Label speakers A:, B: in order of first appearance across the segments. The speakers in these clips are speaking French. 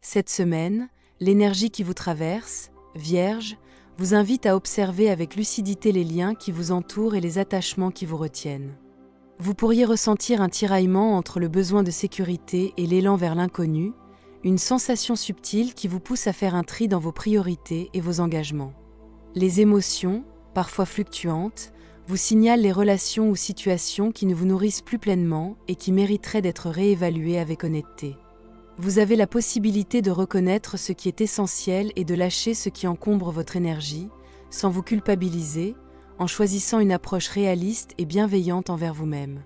A: Cette semaine, l'énergie qui vous traverse, Vierge, vous invite à observer avec lucidité les liens qui vous entourent et les attachements qui vous retiennent. Vous pourriez ressentir un tiraillement entre le besoin de sécurité et l'élan vers l'inconnu, une sensation subtile qui vous pousse à faire un tri dans vos priorités et vos engagements. Les émotions, parfois fluctuantes, vous signalent les relations ou situations qui ne vous nourrissent plus pleinement et qui mériteraient d'être réévaluées avec honnêteté. Vous avez la possibilité de reconnaître ce qui est essentiel et de lâcher ce qui encombre votre énergie, sans vous culpabiliser, en choisissant une approche réaliste et bienveillante envers vous-même.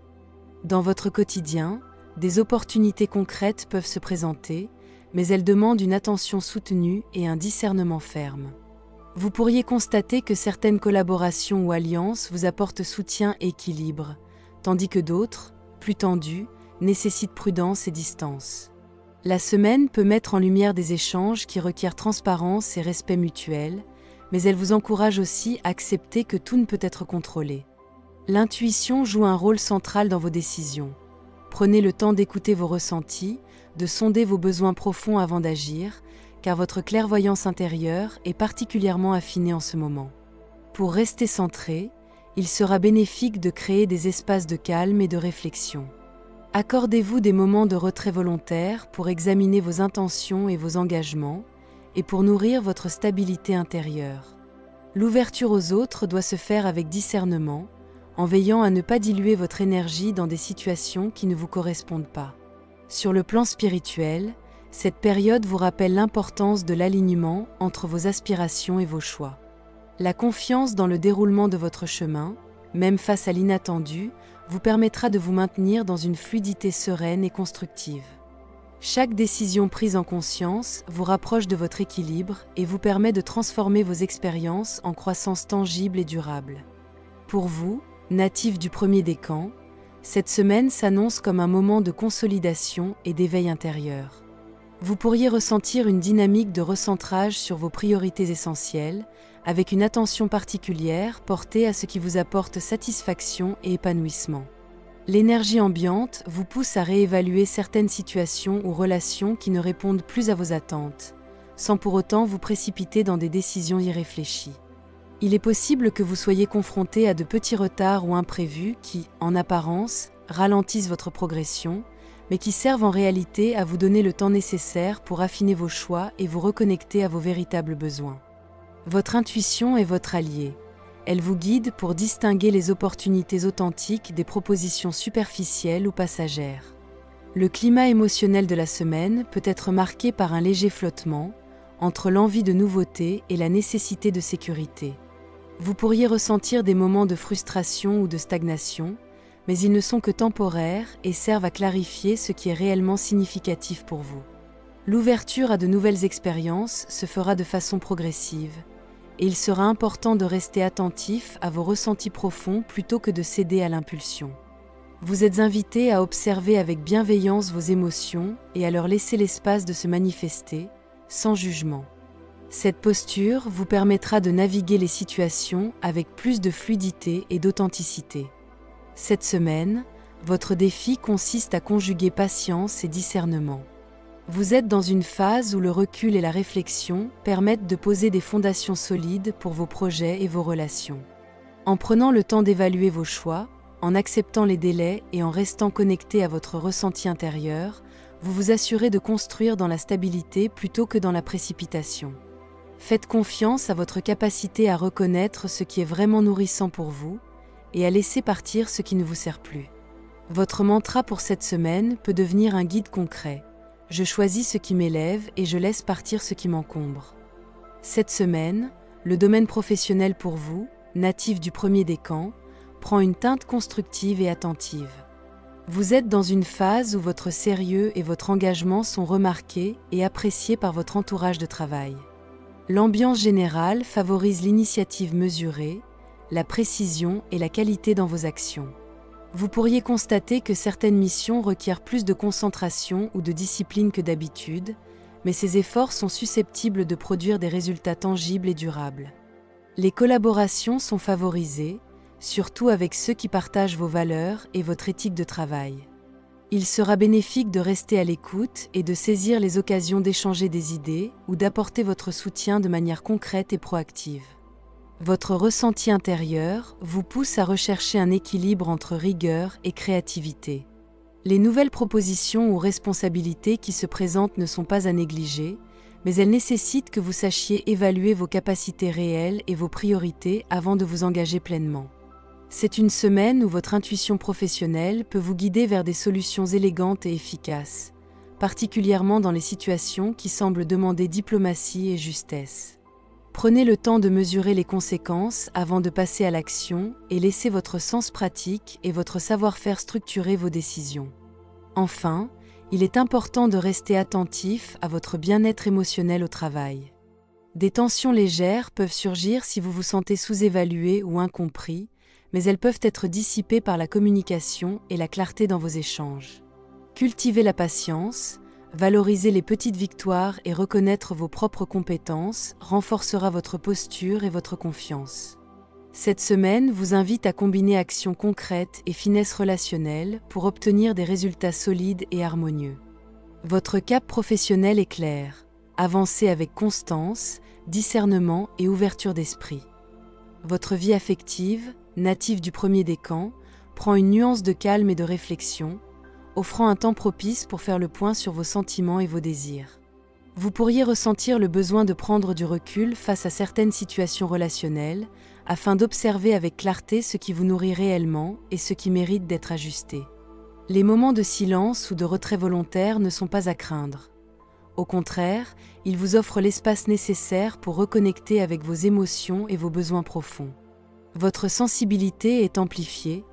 A: Dans votre quotidien, des opportunités concrètes peuvent se présenter, mais elles demandent une attention soutenue et un discernement ferme. Vous pourriez constater que certaines collaborations ou alliances vous apportent soutien et équilibre, tandis que d'autres, plus tendues, nécessitent prudence et distance. La semaine peut mettre en lumière des échanges qui requièrent transparence et respect mutuel, mais elle vous encourage aussi à accepter que tout ne peut être contrôlé. L'intuition joue un rôle central dans vos décisions. Prenez le temps d'écouter vos ressentis, de sonder vos besoins profonds avant d'agir, car votre clairvoyance intérieure est particulièrement affinée en ce moment. Pour rester centré, il sera bénéfique de créer des espaces de calme et de réflexion. Accordez-vous des moments de retrait volontaire pour examiner vos intentions et vos engagements, et pour nourrir votre stabilité intérieure. L'ouverture aux autres doit se faire avec discernement, en veillant à ne pas diluer votre énergie dans des situations qui ne vous correspondent pas. Sur le plan spirituel, cette période vous rappelle l'importance de l'alignement entre vos aspirations et vos choix. La confiance dans le déroulement de votre chemin, même face à l'inattendu, vous permettra de vous maintenir dans une fluidité sereine et constructive. Chaque décision prise en conscience vous rapproche de votre équilibre et vous permet de transformer vos expériences en croissance tangible et durable. Pour vous, natif du premier décan, cette semaine s'annonce comme un moment de consolidation et d'éveil intérieur. Vous pourriez ressentir une dynamique de recentrage sur vos priorités essentielles, avec une attention particulière portée à ce qui vous apporte satisfaction et épanouissement. L'énergie ambiante vous pousse à réévaluer certaines situations ou relations qui ne répondent plus à vos attentes, sans pour autant vous précipiter dans des décisions irréfléchies. Il est possible que vous soyez confronté à de petits retards ou imprévus qui, en apparence, ralentissent votre progression, mais qui servent en réalité à vous donner le temps nécessaire pour affiner vos choix et vous reconnecter à vos véritables besoins. Votre intuition est votre allié. Elle vous guide pour distinguer les opportunités authentiques des propositions superficielles ou passagères. Le climat émotionnel de la semaine peut être marqué par un léger flottement entre l'envie de nouveauté et la nécessité de sécurité. Vous pourriez ressentir des moments de frustration ou de stagnation, mais ils ne sont que temporaires et servent à clarifier ce qui est réellement significatif pour vous. L'ouverture à de nouvelles expériences se fera de façon progressive, et il sera important de rester attentif à vos ressentis profonds plutôt que de céder à l'impulsion. Vous êtes invité à observer avec bienveillance vos émotions et à leur laisser l'espace de se manifester, sans jugement. Cette posture vous permettra de naviguer les situations avec plus de fluidité et d'authenticité. Cette semaine, votre défi consiste à conjuguer patience et discernement. Vous êtes dans une phase où le recul et la réflexion permettent de poser des fondations solides pour vos projets et vos relations. En prenant le temps d'évaluer vos choix, en acceptant les délais et en restant connecté à votre ressenti intérieur, vous vous assurez de construire dans la stabilité plutôt que dans la précipitation. Faites confiance à votre capacité à reconnaître ce qui est vraiment nourrissant pour vous et à laisser partir ce qui ne vous sert plus. Votre mantra pour cette semaine peut devenir un guide concret. Je choisis ce qui m'élève et je laisse partir ce qui m'encombre. Cette semaine, le domaine professionnel pour vous, natif du premier décan, prend une teinte constructive et attentive. Vous êtes dans une phase où votre sérieux et votre engagement sont remarqués et appréciés par votre entourage de travail. L'ambiance générale favorise l'initiative mesurée, la précision et la qualité dans vos actions. Vous pourriez constater que certaines missions requièrent plus de concentration ou de discipline que d'habitude, mais ces efforts sont susceptibles de produire des résultats tangibles et durables. Les collaborations sont favorisées, surtout avec ceux qui partagent vos valeurs et votre éthique de travail. Il sera bénéfique de rester à l'écoute et de saisir les occasions d'échanger des idées ou d'apporter votre soutien de manière concrète et proactive. Votre ressenti intérieur vous pousse à rechercher un équilibre entre rigueur et créativité. Les nouvelles propositions ou responsabilités qui se présentent ne sont pas à négliger, mais elles nécessitent que vous sachiez évaluer vos capacités réelles et vos priorités avant de vous engager pleinement. C'est une semaine où votre intuition professionnelle peut vous guider vers des solutions élégantes et efficaces, particulièrement dans les situations qui semblent demander diplomatie et justesse. Prenez le temps de mesurer les conséquences avant de passer à l'action et laissez votre sens pratique et votre savoir-faire structurer vos décisions. Enfin, il est important de rester attentif à votre bien-être émotionnel au travail. Des tensions légères peuvent surgir si vous vous sentez sous-évalué ou incompris, mais elles peuvent être dissipées par la communication et la clarté dans vos échanges. Cultivez la patience, valoriser les petites victoires et reconnaître vos propres compétences renforcera votre posture et votre confiance. Cette semaine vous invite à combiner actions concrètes et finesse relationnelle pour obtenir des résultats solides et harmonieux. Votre cap professionnel est clair. Avancez avec constance, discernement et ouverture d'esprit. Votre vie affective, native du premier décan, prend une nuance de calme et de réflexion, offrant un temps propice pour faire le point sur vos sentiments et vos désirs. Vous pourriez ressentir le besoin de prendre du recul face à certaines situations relationnelles, afin d'observer avec clarté ce qui vous nourrit réellement et ce qui mérite d'être ajusté. Les moments de silence ou de retrait volontaire ne sont pas à craindre. Au contraire, ils vous offrent l'espace nécessaire pour reconnecter avec vos émotions et vos besoins profonds. Votre sensibilité est amplifiée,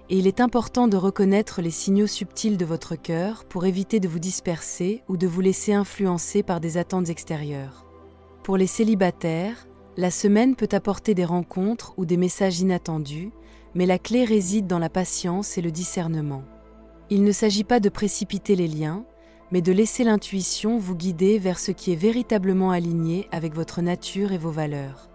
A: et il est important de reconnaître les signaux subtils de votre cœur pour éviter de vous disperser ou de vous laisser influencer par des attentes extérieures. Pour les célibataires, la semaine peut apporter des rencontres ou des messages inattendus, mais la clé réside dans la patience et le discernement. Il ne s'agit pas de précipiter les liens, mais de laisser l'intuition vous guider vers ce qui est véritablement aligné avec votre nature et vos valeurs.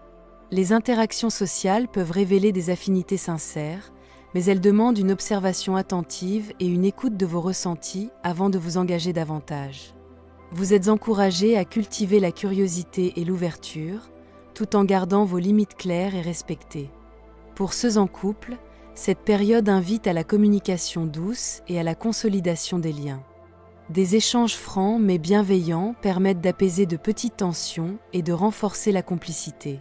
A: Les interactions sociales peuvent révéler des affinités sincères, mais elles demandent une observation attentive et une écoute de vos ressentis avant de vous engager davantage. Vous êtes encouragé à cultiver la curiosité et l'ouverture, tout en gardant vos limites claires et respectées. Pour ceux en couple, cette période invite à la communication douce et à la consolidation des liens. Des échanges francs mais bienveillants permettent d'apaiser de petites tensions et de renforcer la complicité.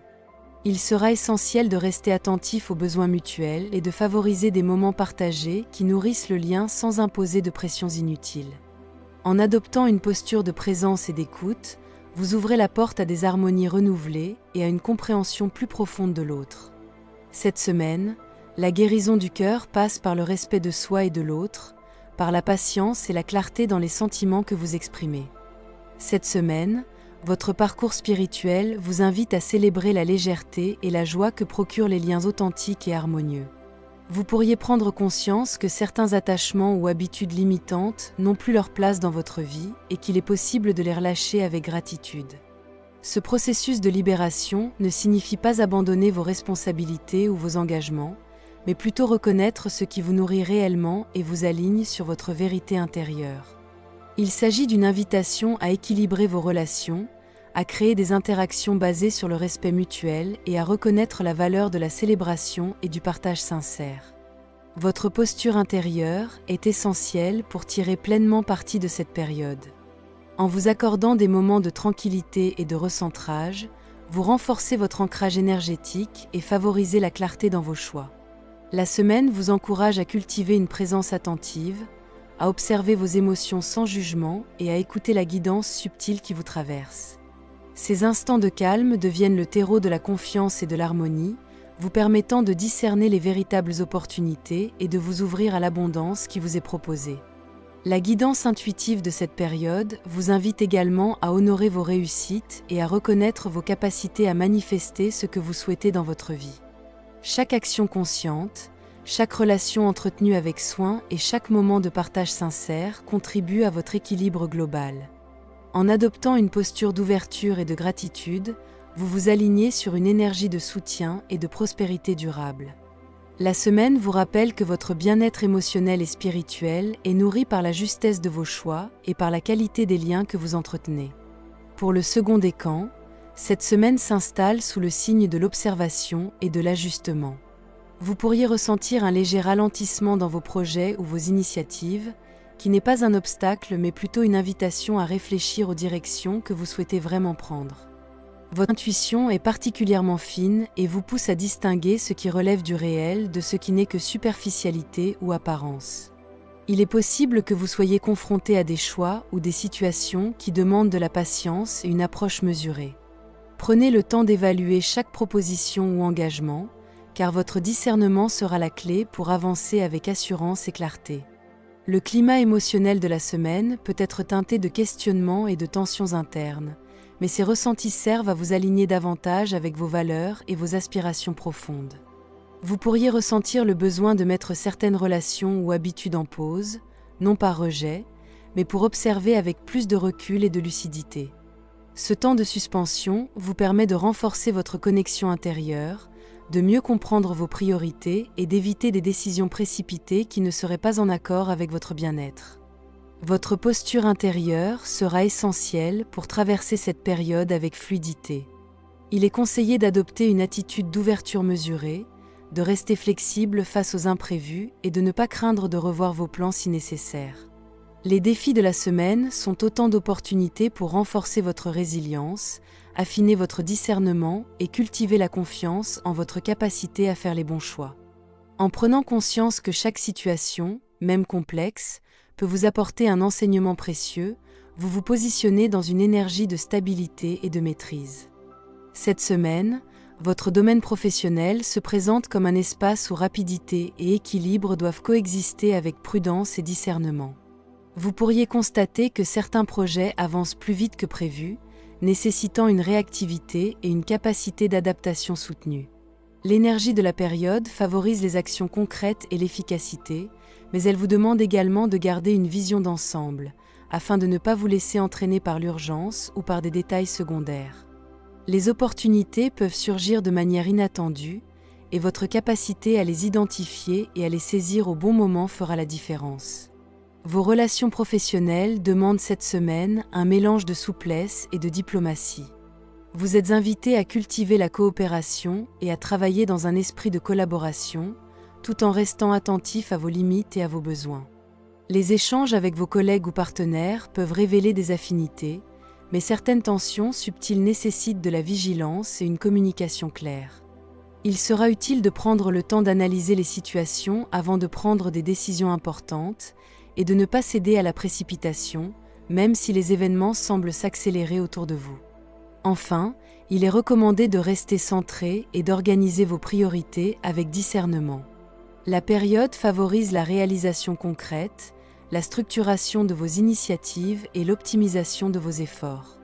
A: Il sera essentiel de rester attentif aux besoins mutuels et de favoriser des moments partagés qui nourrissent le lien sans imposer de pressions inutiles. En adoptant une posture de présence et d'écoute, vous ouvrez la porte à des harmonies renouvelées et à une compréhension plus profonde de l'autre. Cette semaine, la guérison du cœur passe par le respect de soi et de l'autre, par la patience et la clarté dans les sentiments que vous exprimez. Cette semaine, votre parcours spirituel vous invite à célébrer la légèreté et la joie que procurent les liens authentiques et harmonieux. Vous pourriez prendre conscience que certains attachements ou habitudes limitantes n'ont plus leur place dans votre vie et qu'il est possible de les relâcher avec gratitude. Ce processus de libération ne signifie pas abandonner vos responsabilités ou vos engagements, mais plutôt reconnaître ce qui vous nourrit réellement et vous aligne sur votre vérité intérieure. Il s'agit d'une invitation à équilibrer vos relations, à créer des interactions basées sur le respect mutuel et à reconnaître la valeur de la célébration et du partage sincère. Votre posture intérieure est essentielle pour tirer pleinement parti de cette période. En vous accordant des moments de tranquillité et de recentrage, vous renforcez votre ancrage énergétique et favorisez la clarté dans vos choix. La semaine vous encourage à cultiver une présence attentive, à observer vos émotions sans jugement et à écouter la guidance subtile qui vous traverse. Ces instants de calme deviennent le terreau de la confiance et de l'harmonie, vous permettant de discerner les véritables opportunités et de vous ouvrir à l'abondance qui vous est proposée. La guidance intuitive de cette période vous invite également à honorer vos réussites et à reconnaître vos capacités à manifester ce que vous souhaitez dans votre vie. Chaque action consciente, chaque relation entretenue avec soin et chaque moment de partage sincère contribuent à votre équilibre global. En adoptant une posture d'ouverture et de gratitude, vous vous alignez sur une énergie de soutien et de prospérité durable. La semaine vous rappelle que votre bien-être émotionnel et spirituel est nourri par la justesse de vos choix et par la qualité des liens que vous entretenez. Pour le second décan, cette semaine s'installe sous le signe de l'observation et de l'ajustement. Vous pourriez ressentir un léger ralentissement dans vos projets ou vos initiatives, qui n'est pas un obstacle mais plutôt une invitation à réfléchir aux directions que vous souhaitez vraiment prendre. Votre intuition est particulièrement fine et vous pousse à distinguer ce qui relève du réel de ce qui n'est que superficialité ou apparence. Il est possible que vous soyez confronté à des choix ou des situations qui demandent de la patience et une approche mesurée. Prenez le temps d'évaluer chaque proposition ou engagement, car votre discernement sera la clé pour avancer avec assurance et clarté. Le climat émotionnel de la semaine peut être teinté de questionnements et de tensions internes, mais ces ressentis servent à vous aligner davantage avec vos valeurs et vos aspirations profondes. Vous pourriez ressentir le besoin de mettre certaines relations ou habitudes en pause, non par rejet, mais pour observer avec plus de recul et de lucidité. Ce temps de suspension vous permet de renforcer votre connexion intérieure, de mieux comprendre vos priorités et d'éviter des décisions précipitées qui ne seraient pas en accord avec votre bien-être. Votre posture intérieure sera essentielle pour traverser cette période avec fluidité. Il est conseillé d'adopter une attitude d'ouverture mesurée, de rester flexible face aux imprévus et de ne pas craindre de revoir vos plans si nécessaire. Les défis de la semaine sont autant d'opportunités pour renforcer votre résilience, affiner votre discernement et cultiver la confiance en votre capacité à faire les bons choix. En prenant conscience que chaque situation, même complexe, peut vous apporter un enseignement précieux, vous vous positionnez dans une énergie de stabilité et de maîtrise. Cette semaine, votre domaine professionnel se présente comme un espace où rapidité et équilibre doivent coexister avec prudence et discernement. Vous pourriez constater que certains projets avancent plus vite que prévu, nécessitant une réactivité et une capacité d'adaptation soutenue. L'énergie de la période favorise les actions concrètes et l'efficacité, mais elle vous demande également de garder une vision d'ensemble, afin de ne pas vous laisser entraîner par l'urgence ou par des détails secondaires. Les opportunités peuvent surgir de manière inattendue, et votre capacité à les identifier et à les saisir au bon moment fera la différence. Vos relations professionnelles demandent cette semaine un mélange de souplesse et de diplomatie. Vous êtes invité à cultiver la coopération et à travailler dans un esprit de collaboration, tout en restant attentif à vos limites et à vos besoins. Les échanges avec vos collègues ou partenaires peuvent révéler des affinités, mais certaines tensions subtiles nécessitent de la vigilance et une communication claire. Il sera utile de prendre le temps d'analyser les situations avant de prendre des décisions importantes et de ne pas céder à la précipitation, même si les événements semblent s'accélérer autour de vous. Enfin, il est recommandé de rester centré et d'organiser vos priorités avec discernement. La période favorise la réalisation concrète, la structuration de vos initiatives et l'optimisation de vos efforts.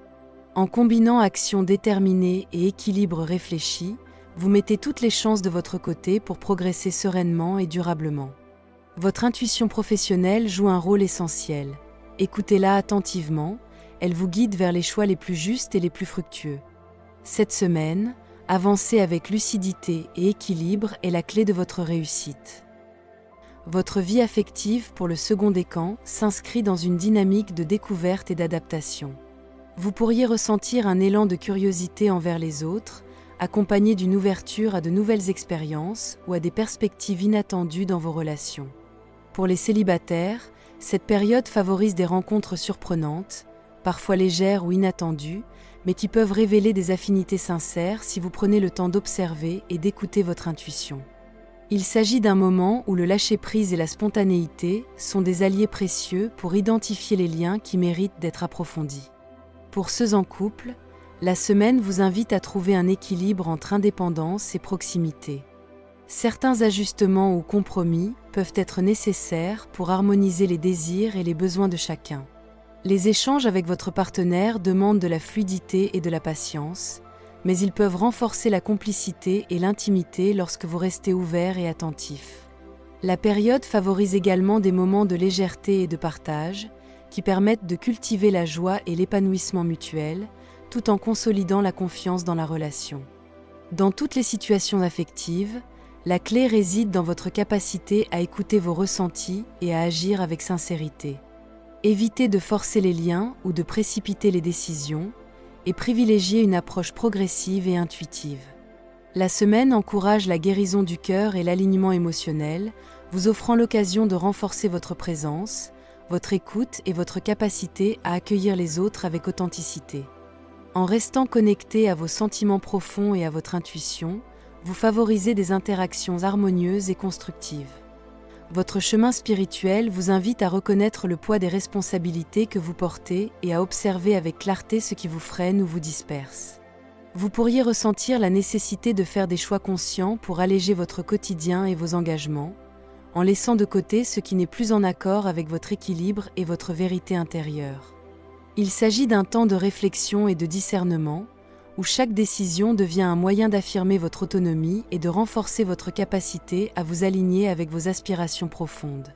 A: En combinant action déterminée et équilibre réfléchi, vous mettez toutes les chances de votre côté pour progresser sereinement et durablement. Votre intuition professionnelle joue un rôle essentiel. Écoutez-la attentivement, elle vous guide vers les choix les plus justes et les plus fructueux. Cette semaine, avancez avec lucidité et équilibre est la clé de votre réussite. Votre vie affective pour le second décan s'inscrit dans une dynamique de découverte et d'adaptation. Vous pourriez ressentir un élan de curiosité envers les autres, accompagné d'une ouverture à de nouvelles expériences ou à des perspectives inattendues dans vos relations. Pour les célibataires, cette période favorise des rencontres surprenantes, parfois légères ou inattendues, mais qui peuvent révéler des affinités sincères si vous prenez le temps d'observer et d'écouter votre intuition. Il s'agit d'un moment où le lâcher-prise et la spontanéité sont des alliés précieux pour identifier les liens qui méritent d'être approfondis. Pour ceux en couple, la semaine vous invite à trouver un équilibre entre indépendance et proximité. Certains ajustements ou compromis peuvent être nécessaires pour harmoniser les désirs et les besoins de chacun. Les échanges avec votre partenaire demandent de la fluidité et de la patience, mais ils peuvent renforcer la complicité et l'intimité lorsque vous restez ouvert et attentif. La période favorise également des moments de légèreté et de partage, qui permettent de cultiver la joie et l'épanouissement mutuel, tout en consolidant la confiance dans la relation. Dans toutes les situations affectives, La clé réside dans votre capacité à écouter vos ressentis et à agir avec sincérité. Évitez de forcer les liens ou de précipiter les décisions et privilégiez une approche progressive et intuitive. La semaine encourage la guérison du cœur et l'alignement émotionnel, vous offrant l'occasion de renforcer votre présence, votre écoute et votre capacité à accueillir les autres avec authenticité. En restant connecté à vos sentiments profonds et à votre intuition, vous favorisez des interactions harmonieuses et constructives. Votre chemin spirituel vous invite à reconnaître le poids des responsabilités que vous portez et à observer avec clarté ce qui vous freine ou vous disperse. Vous pourriez ressentir la nécessité de faire des choix conscients pour alléger votre quotidien et vos engagements, en laissant de côté ce qui n'est plus en accord avec votre équilibre et votre vérité intérieure. Il s'agit d'un temps de réflexion et de discernement, où chaque décision devient un moyen d'affirmer votre autonomie et de renforcer votre capacité à vous aligner avec vos aspirations profondes.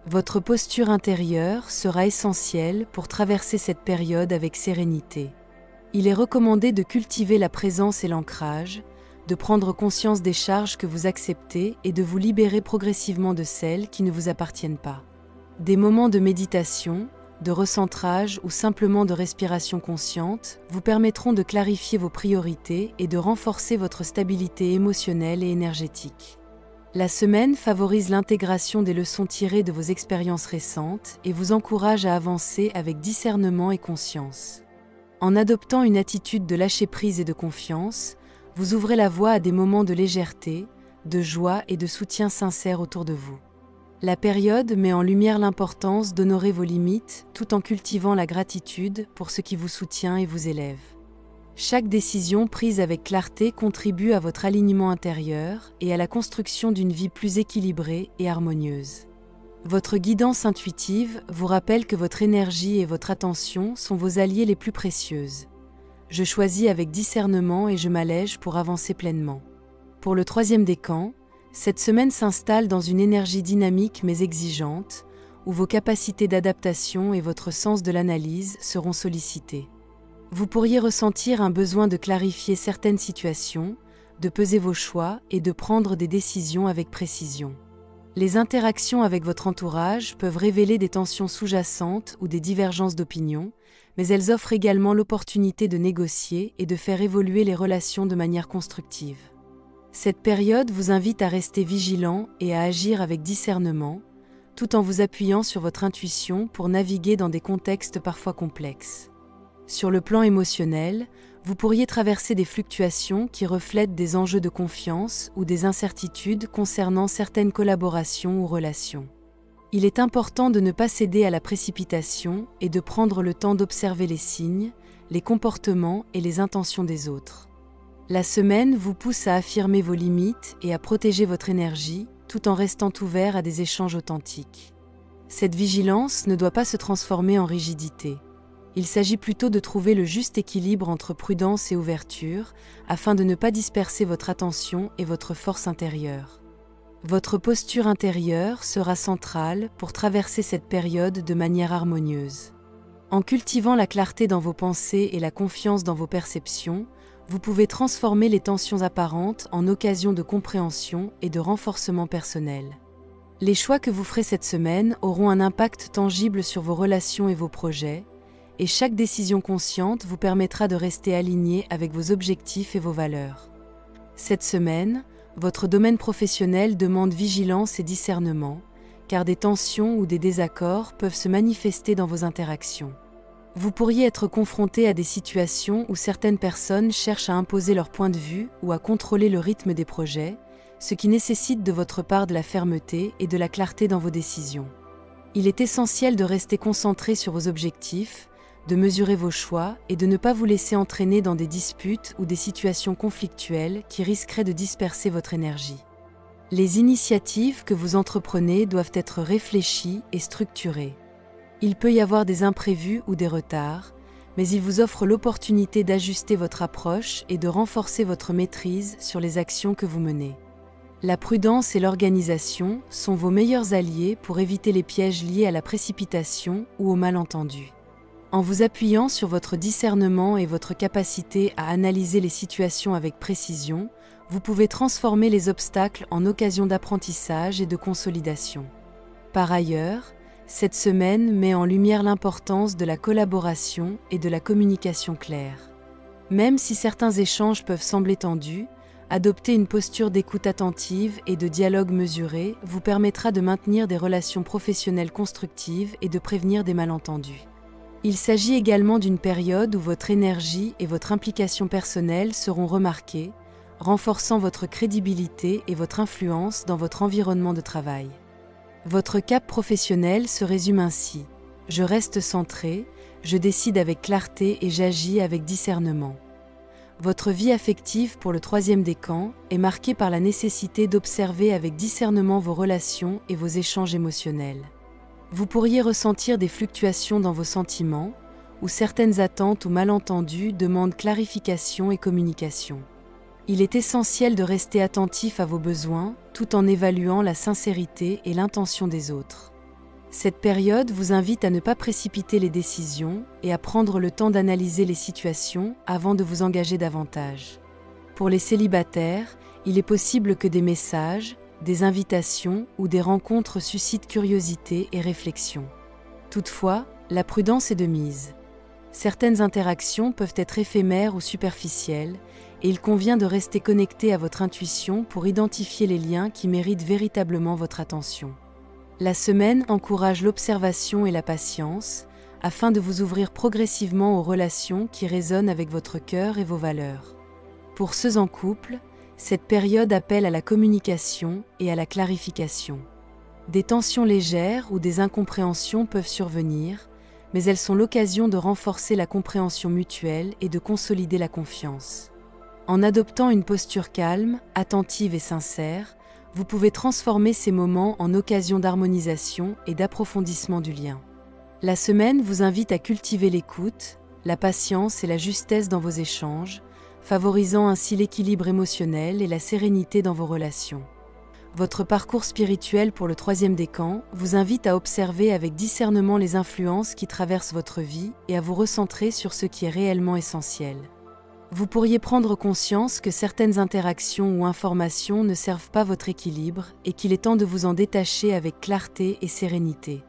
A: Votre posture intérieure sera essentielle pour traverser cette période avec sérénité. Il est recommandé de cultiver la présence et l'ancrage, de prendre conscience des charges que vous acceptez et de vous libérer progressivement de celles qui ne vous appartiennent pas. Des moments de méditation, de recentrage ou simplement de respiration consciente vous permettront de clarifier vos priorités et de renforcer votre stabilité émotionnelle et énergétique. La semaine favorise l'intégration des leçons tirées de vos expériences récentes et vous encourage à avancer avec discernement et conscience. En adoptant une attitude de lâcher-prise et de confiance, vous ouvrez la voie à des moments de légèreté, de joie et de soutien sincère autour de vous. La période met en lumière l'importance d'honorer vos limites tout en cultivant la gratitude pour ce qui vous soutient et vous élève. Chaque décision prise avec clarté contribue à votre alignement intérieur et à la construction d'une vie plus équilibrée et harmonieuse. Votre guidance intuitive vous rappelle que votre énergie et votre attention sont vos alliés les plus précieuses. Je choisis avec discernement et je m'allège pour avancer pleinement. Pour le troisième décan, cette semaine s'installe dans une énergie dynamique mais exigeante, où vos capacités d'adaptation et votre sens de l'analyse seront sollicités. Vous pourriez ressentir un besoin de clarifier certaines situations, de peser vos choix et de prendre des décisions avec précision. Les interactions avec votre entourage peuvent révéler des tensions sous-jacentes ou des divergences d'opinion, mais elles offrent également l'opportunité de négocier et de faire évoluer les relations de manière constructive. Cette période vous invite à rester vigilant et à agir avec discernement, tout en vous appuyant sur votre intuition pour naviguer dans des contextes parfois complexes. Sur le plan émotionnel, vous pourriez traverser des fluctuations qui reflètent des enjeux de confiance ou des incertitudes concernant certaines collaborations ou relations. Il est important de ne pas céder à la précipitation et de prendre le temps d'observer les signes, les comportements et les intentions des autres. La semaine vous pousse à affirmer vos limites et à protéger votre énergie, tout en restant ouvert à des échanges authentiques. Cette vigilance ne doit pas se transformer en rigidité. Il s'agit plutôt de trouver le juste équilibre entre prudence et ouverture, afin de ne pas disperser votre attention et votre force intérieure. Votre posture intérieure sera centrale pour traverser cette période de manière harmonieuse. En cultivant la clarté dans vos pensées et la confiance dans vos perceptions, vous pouvez transformer les tensions apparentes en occasions de compréhension et de renforcement personnel. Les choix que vous ferez cette semaine auront un impact tangible sur vos relations et vos projets, et chaque décision consciente vous permettra de rester aligné avec vos objectifs et vos valeurs. Cette semaine, votre domaine professionnel demande vigilance et discernement, car des tensions ou des désaccords peuvent se manifester dans vos interactions. Vous pourriez être confronté à des situations où certaines personnes cherchent à imposer leur point de vue ou à contrôler le rythme des projets, ce qui nécessite de votre part de la fermeté et de la clarté dans vos décisions. Il est essentiel de rester concentré sur vos objectifs, de mesurer vos choix et de ne pas vous laisser entraîner dans des disputes ou des situations conflictuelles qui risqueraient de disperser votre énergie. Les initiatives que vous entreprenez doivent être réfléchies et structurées. Il peut y avoir des imprévus ou des retards, mais ils vous offrent l'opportunité d'ajuster votre approche et de renforcer votre maîtrise sur les actions que vous menez. La prudence et l'organisation sont vos meilleurs alliés pour éviter les pièges liés à la précipitation ou au malentendu. En vous appuyant sur votre discernement et votre capacité à analyser les situations avec précision, Vous pouvez transformer les obstacles en occasions d'apprentissage et de consolidation. Par ailleurs, cette semaine met en lumière l'importance de la collaboration et de la communication claire. Même si certains échanges peuvent sembler tendus, adopter une posture d'écoute attentive et de dialogue mesuré vous permettra de maintenir des relations professionnelles constructives et de prévenir des malentendus. Il s'agit également d'une période où votre énergie et votre implication personnelle seront remarquées, renforçant votre crédibilité et votre influence dans votre environnement de travail. Votre cap professionnel se résume ainsi: je reste centré, je décide avec clarté et j'agis avec discernement. Votre vie affective pour le 3e décan est marquée par la nécessité d'observer avec discernement vos relations et vos échanges émotionnels. Vous pourriez ressentir des fluctuations dans vos sentiments, où certaines attentes ou malentendus demandent clarification et communication. Il est essentiel de rester attentif à vos besoins, tout en évaluant la sincérité et l'intention des autres. Cette période vous invite à ne pas précipiter les décisions et à prendre le temps d'analyser les situations avant de vous engager davantage. Pour les célibataires, il est possible que des messages, des invitations ou des rencontres suscitent curiosité et réflexion. Toutefois, la prudence est de mise. Certaines interactions peuvent être éphémères ou superficielles, et il convient de rester connecté à votre intuition pour identifier les liens qui méritent véritablement votre attention. La semaine encourage l'observation et la patience, afin de vous ouvrir progressivement aux relations qui résonnent avec votre cœur et vos valeurs. Pour ceux en couple, cette période appelle à la communication et à la clarification. Des tensions légères ou des incompréhensions peuvent survenir, mais elles sont l'occasion de renforcer la compréhension mutuelle et de consolider la confiance. En adoptant une posture calme, attentive et sincère, vous pouvez transformer ces moments en occasion d'harmonisation et d'approfondissement du lien. La semaine vous invite à cultiver l'écoute, la patience et la justesse dans vos échanges, favorisant ainsi l'équilibre émotionnel et la sérénité dans vos relations. Votre parcours spirituel pour le 3e décan vous invite à observer avec discernement les influences qui traversent votre vie et à vous recentrer sur ce qui est réellement essentiel. Vous pourriez prendre conscience que certaines interactions ou informations ne servent pas votre équilibre et qu'il est temps de vous en détacher avec clarté et sérénité.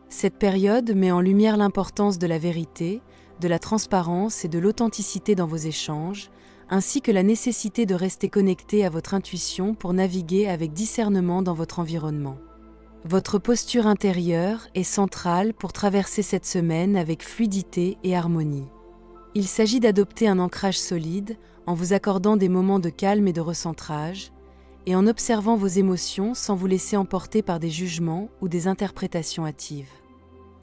A: Cette période met en lumière l'importance de la vérité, de la transparence et de l'authenticité dans vos échanges, ainsi que la nécessité de rester connecté à votre intuition pour naviguer avec discernement dans votre environnement. Votre posture intérieure est centrale pour traverser cette semaine avec fluidité et harmonie. Il s'agit d'adopter un ancrage solide en vous accordant des moments de calme et de recentrage, et en observant vos émotions sans vous laisser emporter par des jugements ou des interprétations hâtives.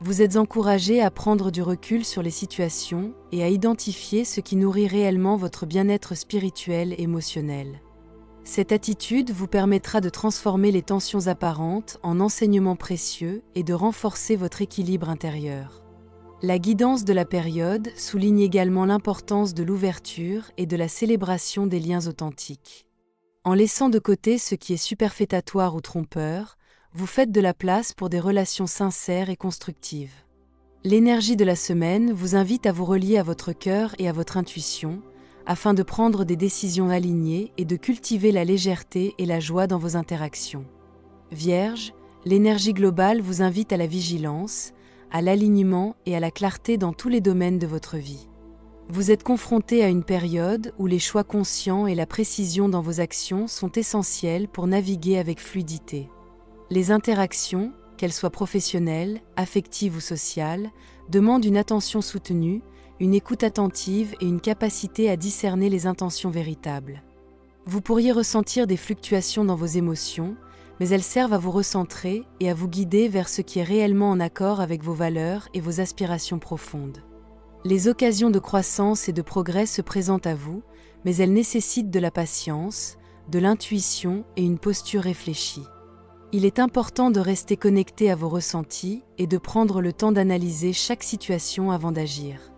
A: Vous êtes encouragé à prendre du recul sur les situations et à identifier ce qui nourrit réellement votre bien-être spirituel et émotionnel. Cette attitude vous permettra de transformer les tensions apparentes en enseignements précieux et de renforcer votre équilibre intérieur. La guidance de la période souligne également l'importance de l'ouverture et de la célébration des liens authentiques. En laissant de côté ce qui est superfétatoire ou trompeur, vous faites de la place pour des relations sincères et constructives. L'énergie de la semaine vous invite à vous relier à votre cœur et à votre intuition, afin de prendre des décisions alignées et de cultiver la légèreté et la joie dans vos interactions. Vierge, l'énergie globale vous invite à la vigilance, à l'alignement et à la clarté dans tous les domaines de votre vie. Vous êtes confronté à une période où les choix conscients et la précision dans vos actions sont essentiels pour naviguer avec fluidité. Les interactions, qu'elles soient professionnelles, affectives ou sociales, demandent une attention soutenue, une écoute attentive et une capacité à discerner les intentions véritables. Vous pourriez ressentir des fluctuations dans vos émotions, mais elles servent à vous recentrer et à vous guider vers ce qui est réellement en accord avec vos valeurs et vos aspirations profondes. Les occasions de croissance et de progrès se présentent à vous, mais elles nécessitent de la patience, de l'intuition et une posture réfléchie. Il est important de rester connecté à vos ressentis et de prendre le temps d'analyser chaque situation avant d'agir.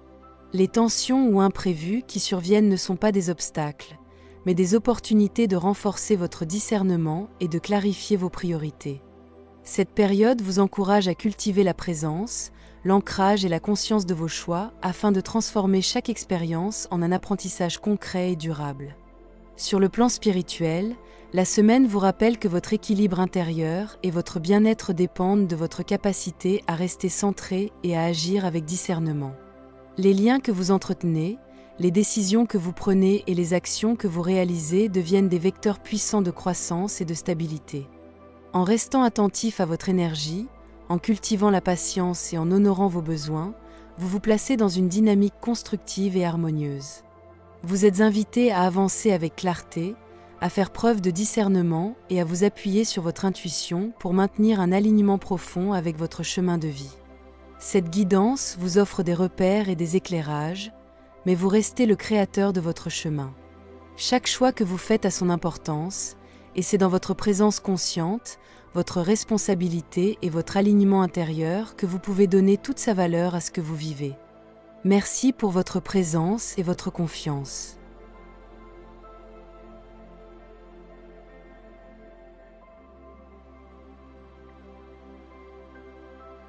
A: Les tensions ou imprévus qui surviennent ne sont pas des obstacles, mais des opportunités de renforcer votre discernement et de clarifier vos priorités. Cette période vous encourage à cultiver la présence, l'ancrage et la conscience de vos choix afin de transformer chaque expérience en un apprentissage concret et durable. Sur le plan spirituel, la semaine vous rappelle que votre équilibre intérieur et votre bien-être dépendent de votre capacité à rester centré et à agir avec discernement. Les liens que vous entretenez, les décisions que vous prenez et les actions que vous réalisez deviennent des vecteurs puissants de croissance et de stabilité. En restant attentif à votre énergie, en cultivant la patience et en honorant vos besoins, vous vous placez dans une dynamique constructive et harmonieuse. Vous êtes invité à avancer avec clarté, à faire preuve de discernement et à vous appuyer sur votre intuition pour maintenir un alignement profond avec votre chemin de vie. Cette guidance vous offre des repères et des éclairages, mais vous restez le créateur de votre chemin. Chaque choix que vous faites a son importance, et c'est dans votre présence consciente, votre responsabilité et votre alignement intérieur que vous pouvez donner toute sa valeur à ce que vous vivez. Merci pour votre présence et votre confiance.